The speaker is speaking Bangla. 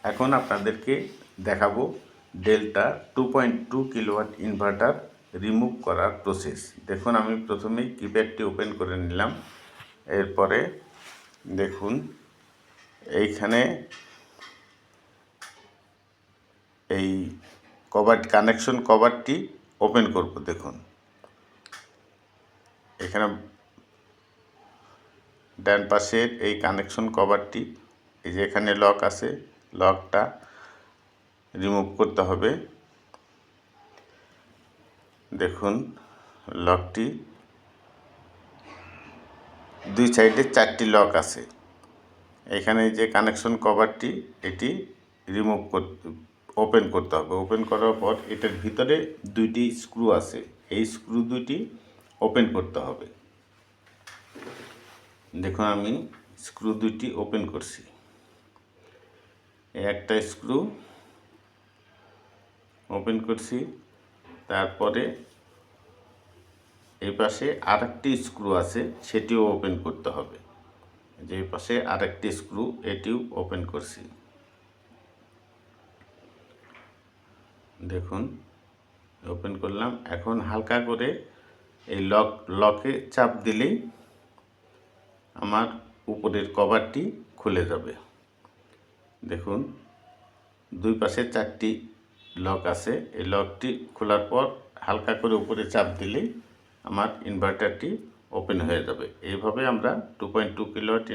এখন আপনাদেরকে দেখাবো ডেল্টা 2.2 কিলোওয়াট ইনভার্টার রিমুভ করার প্রসেস। দেখুন, আমি প্রথমেই কিপ্যাডটি ওপেন করে নিলাম। এরপরে দেখুন এইখানে এই কানেকশন কভারটি ওপেন করব। দেখুন এখানে ডান পাশের এই কানেকশন কভারটি, এই যে এখানে লক আছে, লকটা রিমুভ করতে হবে। দেখুন লকটি দুই সাইডে 4টি লক আছে। এখানে যে কানেকশন কভারটি এটি রিমুভ ওপেন করতে হবে। ওপেন করার পর এটার ভিতরে 2টি স্ক্রু আছে, এই স্ক্রু দুটি ওপেন করতে হবে। দেখুন আমি স্ক্রু দুটি ওপেন করছি। একটা স্ক্রু ওপেন করছি, তারপরে এই পাশে আরেকটি স্ক্রু আছে, সেটিও ওপেন করতে হবে। যে পাশে আরেকটি স্ক্রু, এটিও ওপেন করছি। দেখুন ওপেন করলাম। এখন হালকা করে এই লকে চাপ দিলেই আমার উপরের কভারটি খুলে যাবে। দেখুন দুই পাশে 4টি লক আছে, এই লকটি খোলার পর হালকা করে উপরে চাপ দিলেই আমার ইনভার্টারটি ওপেন হয়ে যাবে। এইভাবে আমরা 2.2 কিলোওয়াট